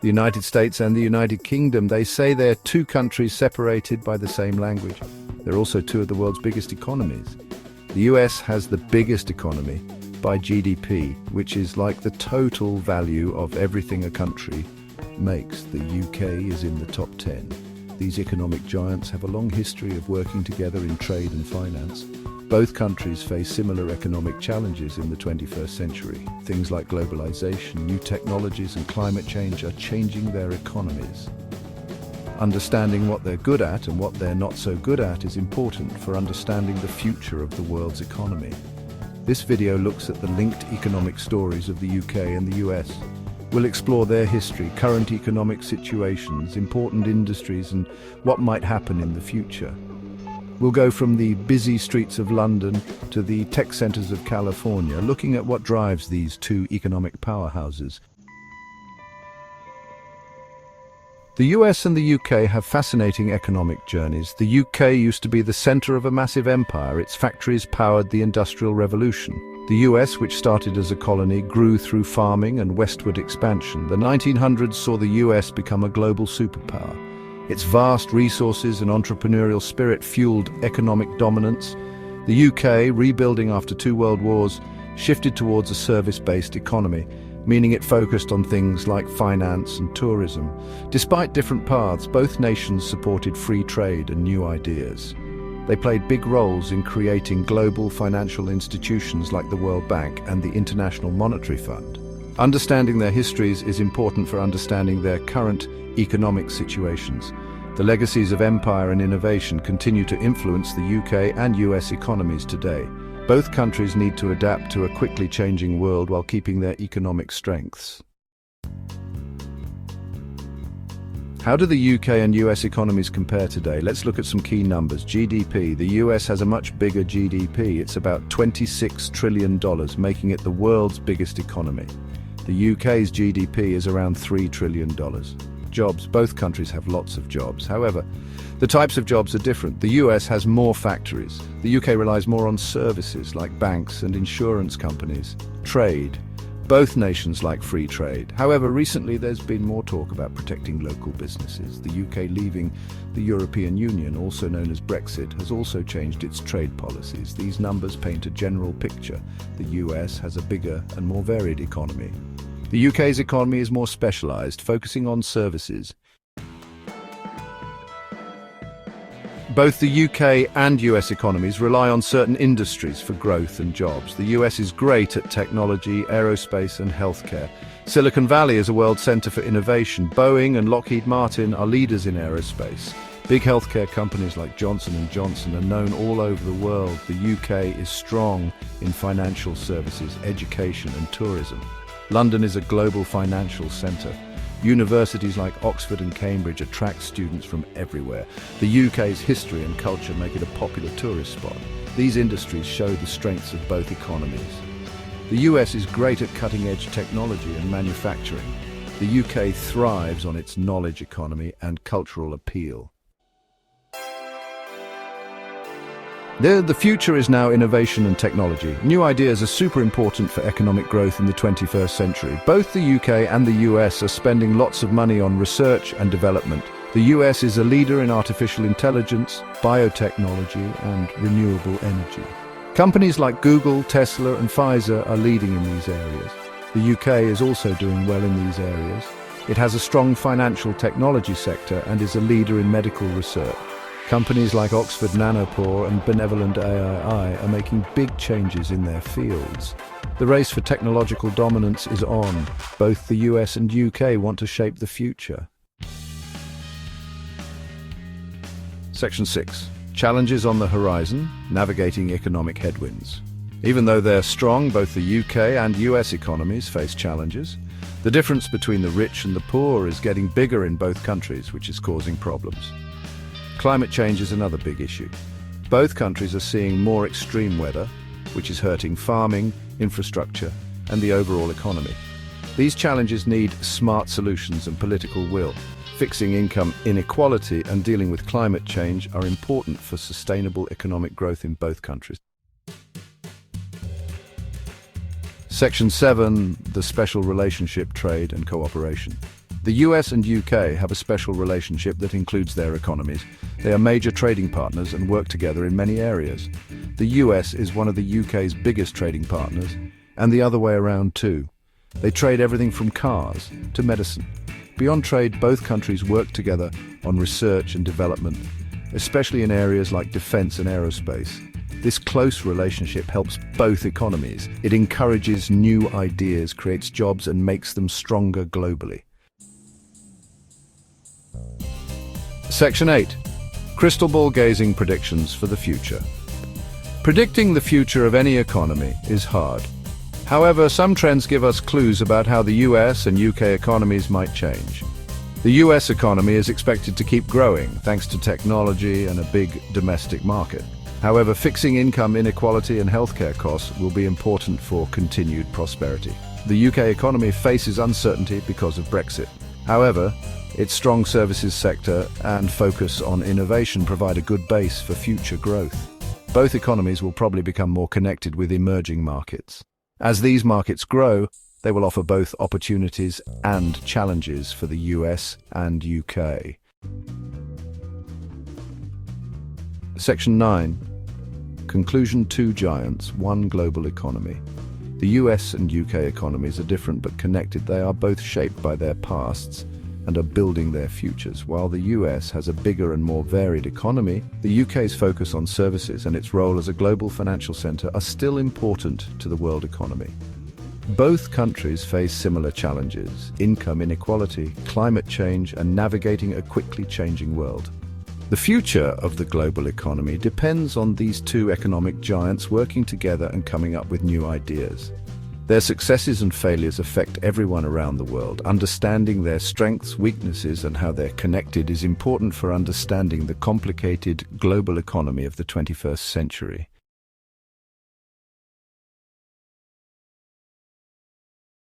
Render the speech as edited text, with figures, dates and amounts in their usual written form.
The United States and the United Kingdom, they say they're two countries separated by the same language. They're also two of the world's biggest economies. The US has the biggest economy by GDP, which is like the total value of everything a country makes. The UK is in the top 10. These economic giants have a long history of working together in trade and finance. Both countries face similar economic challenges in the 21st century. Things like globalization, new technologies, and climate change are changing their economies. Understanding what they're good at and what they're not so good at is important for understanding the future of the world's economy. This video looks at the linked economic stories of the UK and the US. We'll explore their history, current economic situations, important industries, and what might happen in the future. We'll go from the busy streets of London to the tech centers of California, looking at what drives these two economic powerhouses. The US and the UK have fascinating economic journeys. The UK used to be the center of a massive empire. Its factories powered the Industrial Revolution. The US, which started as a colony, grew through farming and westward expansion. The 1900s saw the US become a global superpower. Its vast resources and entrepreneurial spirit fueled economic dominance. The UK, rebuilding after two world wars, shifted towards a service-based economy, meaning it focused on things like finance and tourism. Despite different paths, both nations supported free trade and new ideas. They played big roles in creating global financial institutions like the World Bank and the International Monetary Fund. Understanding their histories is important for understanding their current economic situations. The legacies of empire and innovation continue to influence the UK and US economies today. Both countries need to adapt to a quickly changing world while keeping their economic strengths. How do the UK and US economies compare today? Let's look at some key numbers. GDP. The US has a much bigger GDP. It's about $26 trillion, making it the world's biggest economy. The UK's GDP is around $3 trillion. Jobs. Both countries have lots of jobs. However, the types of jobs are different. The US has more factories. The UK relies more on services like banks and insurance companies. Trade. Both nations like free trade. However, recently there's been more talk about protecting local businesses. The UK leaving the European Union, also known as Brexit, has also changed its trade policies. These numbers paint a general picture. The US has a bigger and more varied economy. The UK's economy is more specialised, focusing on services. Both the UK and US economies rely on certain industries for growth and jobs. The US is great at technology, aerospace and healthcare. Silicon Valley is a world centre for innovation. Boeing and Lockheed Martin are leaders in aerospace. Big healthcare companies like Johnson & Johnson are known all over the world. The UK is strong in financial services, education and tourism. London is a global financial centre. Universities like Oxford and Cambridge attract students from everywhere. The UK's history and culture make it a popular tourist spot. These industries show the strengths of both economies. The US is great at cutting-edge technology and manufacturing. The UK thrives on its knowledge economy and cultural appeal. The future is now innovation and technology. New ideas are super important for economic growth in the 21st century. Both the UK and the US are spending lots of money on research and development. The US is a leader in artificial intelligence, biotechnology, and renewable energy. Companies like Google, Tesla, and Pfizer are leading in these areas. The UK is also doing well in these areas. It has a strong financial technology sector and is a leader in medical research. Companies like Oxford Nanopore and Benevolent AI are making big changes in their fields. The race for technological dominance is on. Both the US and UK want to shape the future. Section 6. Challenges on the horizon, navigating economic headwinds. Even though they're strong, both the UK and US economies face challenges. The difference between the rich and the poor is getting bigger in both countries, which is causing problems. Climate change is another big issue. Both countries are seeing more extreme weather, which is hurting farming, infrastructure, and the overall economy. These challenges need smart solutions and political will. Fixing income inequality and dealing with climate change are important for sustainable economic growth in both countries. Section 7. The special relationship, trade and cooperation. The US and UK have a special relationship that includes their economies. They are major trading partners and work together in many areas. The US is one of the UK's biggest trading partners, and the other way around too. They trade everything from cars to medicine. Beyond trade, both countries work together on research and development, especially in areas like defense and aerospace. This close relationship helps both economies. It encourages new ideas, creates jobs, and makes them stronger globally. Section 8. Crystal ball gazing predictions for the future. Predicting the future of any economy is hard. However, some trends give us clues about how the US and UK economies might change. The US economy is expected to keep growing thanks to technology and a big domestic market. However, fixing income inequality and healthcare costs will be important for continued prosperity. The UK economy faces uncertainty because of Brexit. However, its strong services sector and focus on innovation provide a good base for future growth. Both economies will probably become more connected with emerging markets. As these markets grow, they will offer both opportunities and challenges for the US and UK. Section 9. Conclusion: two giants, one global economy. The US and UK economies are different but connected. They are both shaped by their pasts and are building their futures. While the US has a bigger and more varied economy, the UK's focus on services and its role as a global financial centre are still important to the world economy. Both countries face similar challenges: income inequality, climate change, and navigating a quickly changing world. The future of the global economy depends on these two economic giants working together and coming up with new ideas. Their successes and failures affect everyone around the world. Understanding their strengths, weaknesses, and how they're connected is important for understanding the complicated global economy of the 21st century.